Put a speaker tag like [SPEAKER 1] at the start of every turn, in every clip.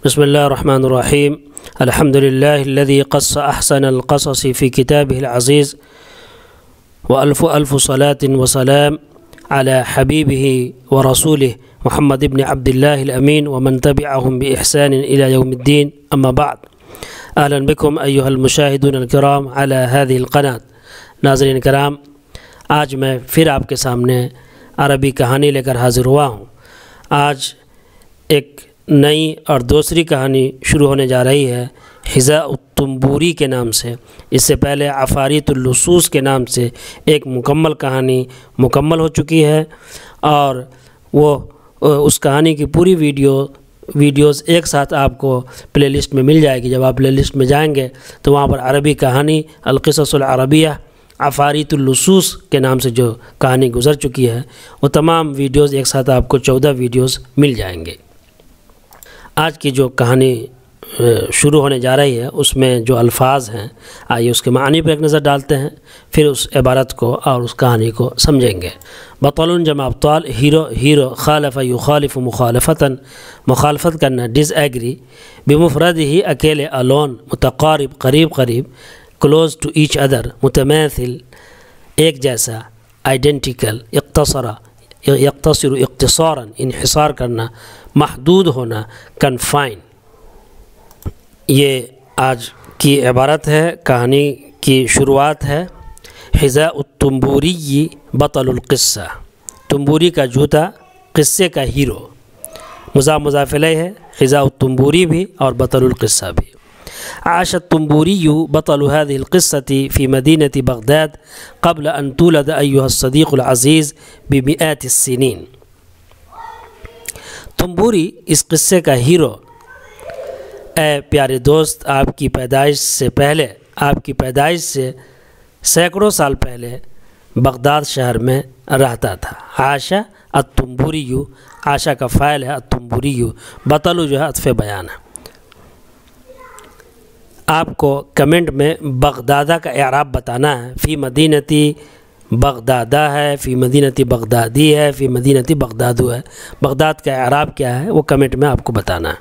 [SPEAKER 1] بسم الله الرحمن الرحيم. الحمد لله الذي قص أحسن القصص في كتابه العزيز، وألف ألف صلاة وسلام على حبيبه ورسوله محمد بن عبد الله الأمين ومن تبعهم بإحسان إلى يوم الدين. أما بعد، أهلا بكم أيها المشاهدون الكرام على هذه القناة. ناظرین کرام، آج میں پھر آپ کے سامنے عربی کہانی لے کر حاضر ہوا ہوں. آج ایک نئی اور دوسری کہانی شروع ہونے جا رہی ہے حذاء الطنبوری کے نام سے. اس سے پہلے عفاریت اللصوص کے نام سے ایک مکمل کہانی مکمل ہو چکی ہے، اور وہ اس کہانی کی پوری ویڈیوز ایک ساتھ آپ کو پلے لسٹ میں مل جائے گی. جب آپ پلے لسٹ میں جائیں گے تو وہاں پر عربی کہانی القصص العربیہ عفاریت اللصوص کے نام سے جو کہانی گزر چکی ہے، وہ تمام ویڈیوز ایک ساتھ آپ کو 14 ویڈیوز مل جائیں گے. آج کی جو کہانی شروع ہونے جا رہی ہے اس میں جو الفاظ ہیں، آئیے اس کے معنی پہ ایک نظر ڈالتے ہیں، پھر اس عبارت کو اور اس کہانی کو سمجھیں گے. بطل جمع ابطال، ہیرو خالف یخالف مخالفتاً، مخالفت کرنا ڈس ایگری، بمفرد ہی اکیلے الون، متقارب قریب، کلوز ٹو ایچ ادر، متماثل ایک جیسا، آئیڈینٹیکل، یقتصر اختصاراً انحصار کرنا، محدود ہونا، کنفائن. یہ آج کی عبارت ہے، کہانی کی شروعات ہے. حذاء الطنبوری بطل القصہ، طنبوری کا جوتا قصے کا ہیرو. مضاف الیہ ہے، حذاء الطنبوری بھی اور بطل القصہ بھی. عاش الطنبوری بطل هذه القصة في مدينة بغداد قبل أن تولد أيها الصديق العزيز بمئات السنين. طنبوری اس قصے کا ہیرو، اے پیارے دوست، آپ کی پیدائش سے سینکڑوں سال پہلے بغداد شہر میں رہتا تھا. عاشا الطنبوری، عاشا کا فاعل ہے، الطنبوری بطل جو ہے عطف بیان ہے. آپ کو کمنٹ میں بغدادہ کا اعراب بتانا ہے. فی مدینتی بغدادہ ہے، فی مدینتی بغدادی ہے، فی مدینتی بغدادو ہے. بغداد کا اعراب کیا ہے وہ کمنٹ میں آپ کو بتانا ہے.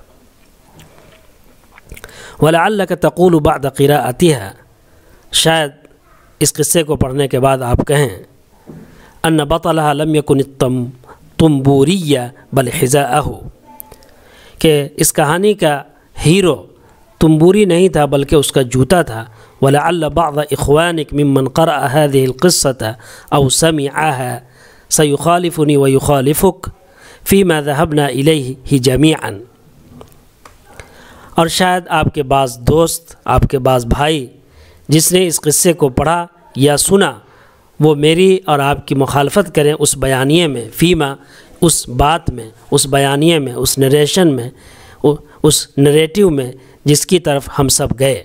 [SPEAKER 1] وَلَعَلَّكَ تَقُولُ بَعْدَ قِرَاءَتِهَا، شاید اس قصے کو پڑھنے کے بعد آپ کہیں أَنَّ بَطَلَهَا لَمْ يَكُنِ الطُّنبُورِيَّ بَلْ حِذَاءَهُ، کہ اس کہانی کا ہیرو طنبوری نہیں تھا بلکہ اس کا جوتا تھا. وَلَعَلَّ بَعْضَ إِخْوَانِكَ مِمَّنْ قَرَأَ هَذِهِ الْقِصَّةَ أَوْ سَمِعَهَا سَيُخَالِفُنِي وَيُخَالِفُكَ فِيمَا ذَهَبْنَا إِلَيْهِ جَمِيعًا. اور شاید آپ کے بعض دوست، آپ کے بعض بھائی جس نے اس قصے کو پڑھا یا سنا، وہ میری اور آپ کی مخالفت کریں اس بیانیے میں، فیما اس بات میں، اس بیانیے میں، اس نریشن میں، اس نریٹیو میں جس کی طرف ہم سب گئے،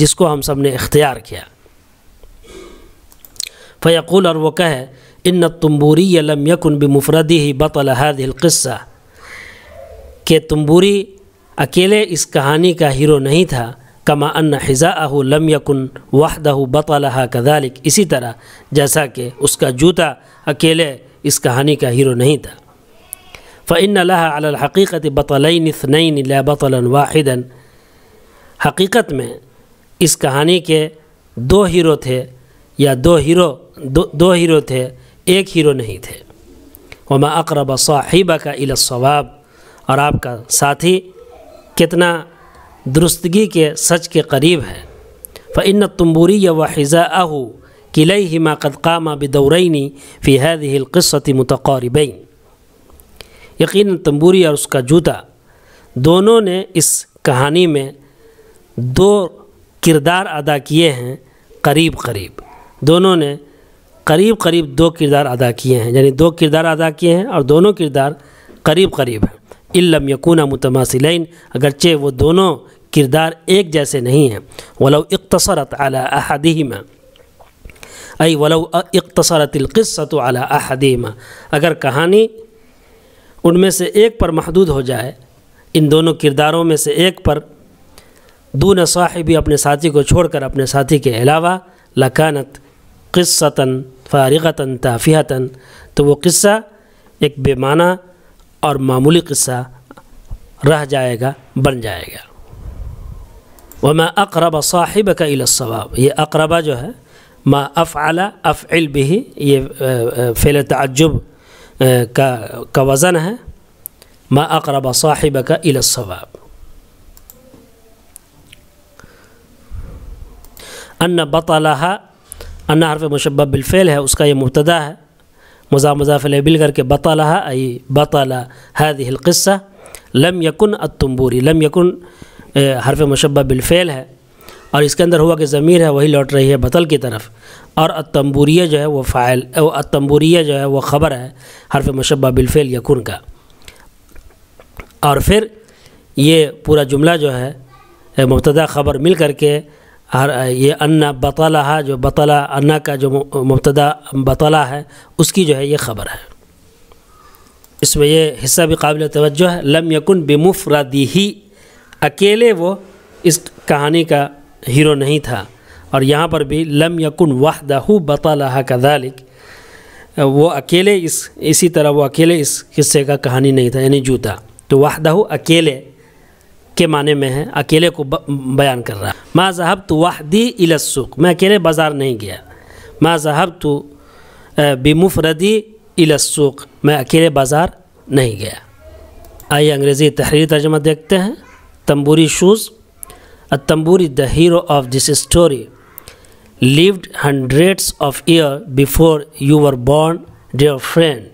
[SPEAKER 1] جس کو ہم سب نے اختیار کیا. فیقول، اور وہ کہے، ان الطنبوری لم یکن بمفردہ بطل هذه القصہ، کہ طنبوری اکیلے اس کہانی کا ہیرو نہیں تھا. کما ان حذاءہ لم یکن وحدہ بطلها كذلك، اسی طرح جیسا کہ اس کا جوتا اکیلے اس کہانی کا ہیرو نہیں تھا. فإن لها على الحقيقة بطلين اثنين لا بطلا واحدا، حقیقت میں اس کہانی کے دو ہیرو تھے، یا دو ہیرو تھے، ایک ہیرو نہیں تھے. وما اقرب صاحبك الى الصواب، اور آپ کا ساتھی کتنا درستگی کے سچ کے قریب ہے. فإن الطنبوری وحذاءه كليهما قد قام بدورين في هذه القصة متقاربين، یقیناً طنبوری اور اس کا جوتا دونوں نے اس کہانی میں دو کردار ادا کیے ہیں، قریب. دونوں نے قریب دو کردار ادا کیے ہیں، یعنی دو کردار ادا کیے ہیں اور دونوں کردار قریب ہیں. ان لم یکونا متماثلین، اگرچہ وہ دونوں کردار ایک جیسے نہیں ہیں. ولو اقتصرت علی احدہما، ای ولو اقتصرت القصۃ علی احدہما، اگر کہانی ان میں سے ایک پر محدود ہو جائے، ان دونوں کرداروں میں سے ایک پر، دون صاحبی، اپنے ساتھی کو چھوڑ کر اپنے ساتھی کے علاوہ، لکانت قصۃً فارغۃً تافہۃً، تو وہ قصہ ایک بے معنی اور معمولی قصہ رہ جائے گا، بن جائے گا۔ وما اقرب صاحبک الی الصواب، یہ اقربہ جو ہے ما افعل افعل به، یہ فعل تعجب کا وزن ہے، ما اقرب صاحبک الی الصواب۔ ان بطلها، ان حرف مشبہ بالفعل ہے، اس کا یہ مبتدا ہے، مضاف الیہ مل کر کے بطلها ای بطل هذه القصة۔ لم یکن التنبوری، لم یکن حرف مشبہ بالفعل ہے اور اس کے اندر ہوا کہ ضمیر ہے وہی لوٹ رہی ہے بطل کی طرف، اور التنبوریہ جو ہے وہ فاعل، التنبوریہ جو ہے وہ خبر ہے حرف مشبہ بالفعل یکن کا۔ اور پھر یہ پورا جملہ جو ہے مبتدا خبر مل کر کے یہ ان بطلہ، جو بطلہ ان کا جو مبتدا بطلہ ہے اس کی جو ہے یہ خبر ہے۔ اس میں یہ حصہ بھی قابل توجہ ہے، لم یکن بمفردہ، اکیلے وہ اس کہانی کا ہیرو نہیں تھا، اور یہاں پر بھی لم یکن وحدہ بطلہ کذالک، وہ اکیلے اسی طرح وہ اکیلے اس قصے کا کہانی نہیں تھا، یعنی جوتا، تو وحدہ اکیلے کے معنی میں ہے، اکیلے کو بیان کر رہا ہے۔ ما ذهبت وحدی الی السوق، میں اکیلے بازار نہیں گیا۔ ما ذهبت بمفردی الی السوق، میں اکیلے بازار نہیں گیا۔ آئیے انگریزی تحریری ترجمہ دیکھتے ہیں۔ تنبوری shoes. التنبوری, the hero of this story, lived hundreds of years before you were born, dear friend.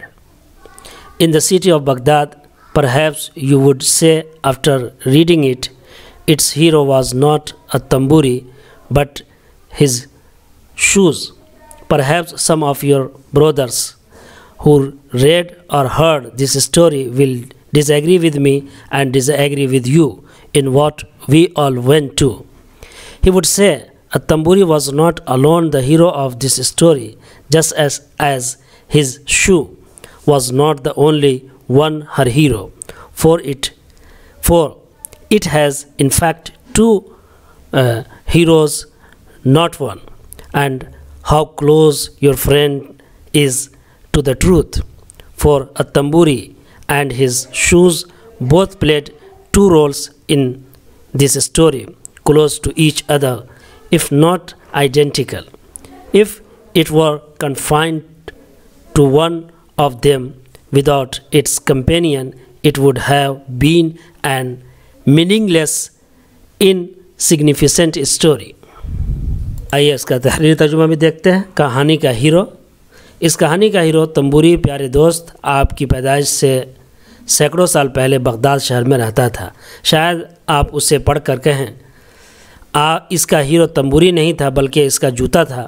[SPEAKER 1] In the city of Baghdad, perhaps you would say after reading it, its hero was not a tamburi, but his shoes. Perhaps some of your brothers who read or heard this story will disagree with me and disagree with you in what we all went to. He would say, a tamburi was not alone the hero of this story, just as his shoe was not the only one her hero, for it has in fact two heroes, not one. And how close your friend is to the truth, for a tamburi and his shoes both played two roles in this story, close to each other, if not identical. If it were confined to one of them without its companion, it would have been an meaningless, insignificant story. آئیے اس کا تحریری ترجمہ بھی دیکھتے ہیں۔ کہانی کا hero, اس کہانی کا ہیرو تنبوری پیارے دوست آپ کی پیدائش سے سینکڑوں سال پہلے بغداد شہر میں رہتا تھا۔ شاید آپ اسے پڑھ کر کہیں اس کا ہیرو تنبوری نہیں تھا بلکہ اس کا جوتا تھا۔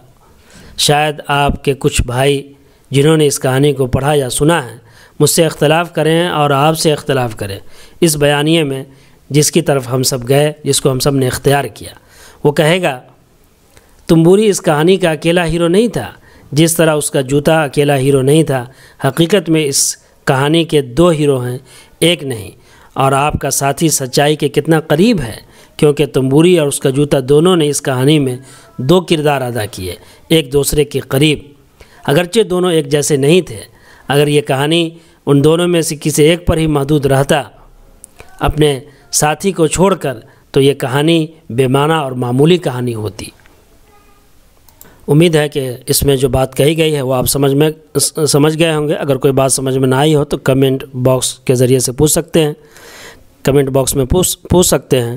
[SPEAKER 1] شاید آپ کے کچھ بھائی جنہوں نے اس کہانی کو پڑھا یا سنا ہے مجھ سے اختلاف کریں اور آپ سے اختلاف کریں اس بیانیے میں جس کی طرف ہم سب گئے، جس کو ہم سب نے اختیار کیا۔ وہ کہے گا تنبوری اس کہانی کا اکیلا ہیرو نہیں تھا، جس طرح اس کا جوتا اکیلا ہیرو نہیں تھا۔ حقیقت میں اس کہانی کے دو ہیرو ہیں، ایک نہیں، اور آپ کا ساتھی سچائی کے کتنا قریب ہے، کیونکہ تنبوری اور اس کا جوتا دونوں نے اس کہانی میں دو کردار ادا کیے، ایک دوسرے کے قریب، اگرچہ دونوں ایک جیسے نہیں تھے۔ اگر یہ کہانی ان دونوں میں سے کسی ایک پر ہی محدود رہتا اپنے ساتھی کو چھوڑ کر، تو یہ کہانی بے معنی اور معمولی کہانی ہوتی۔ امید ہے کہ اس میں جو بات کہی گئی ہے وہ آپ سمجھ گئے ہوں گے۔ اگر کوئی بات سمجھ میں نہ آئی ہو تو کمنٹ باکس کے ذریعے سے پوچھ سکتے ہیں، کمنٹ باکس میں پوچھ سکتے ہیں۔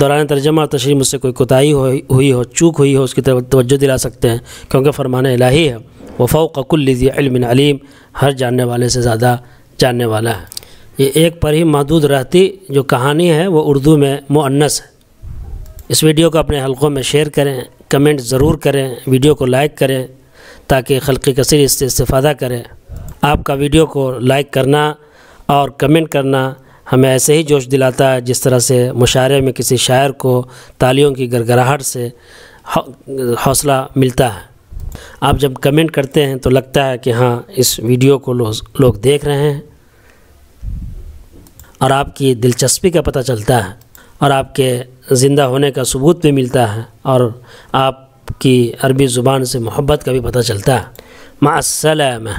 [SPEAKER 1] دوران ترجمہ اور تشریح مجھ سے کوئی کوتاہی ہوئی ہو، چوک ہوئی ہو، اس کی طرف توجہ دلا سکتے ہیں، کیونکہ فرمان الہی ہے وفوق کل ذی علم علیم، ہر جاننے والے سے زیادہ جاننے والا ہے۔ یہ ایک پر ہی محدود رہتی جو کہانی ہے وہ اردو میں مؤنث ہے۔ اس ویڈیو کو اپنے حلقوں میں شیئر کریں، کمنٹ ضرور کریں، ویڈیو کو لائک کریں تاکہ خلق کثیر اس سے استفادہ کریں۔ آپ کا ویڈیو کو لائک کرنا اور کمنٹ کرنا ہمیں ایسے ہی جوش دلاتا ہے جس طرح سے مشاعرے میں کسی شاعر کو تالیوں کی گڑگڑاہٹ سے حوصلہ ملتا ہے۔ آپ جب کمنٹ کرتے ہیں تو لگتا ہے کہ ہاں اس ویڈیو کو لوگ دیکھ رہے ہیں، اور آپ کی دلچسپی کا پتہ چلتا ہے، اور آپ کے زندہ ہونے کا ثبوت بھی ملتا ہے، اور آپ کی عربی زبان سے محبت کا بھی پتہ چلتا ہے۔ مع السلامہ۔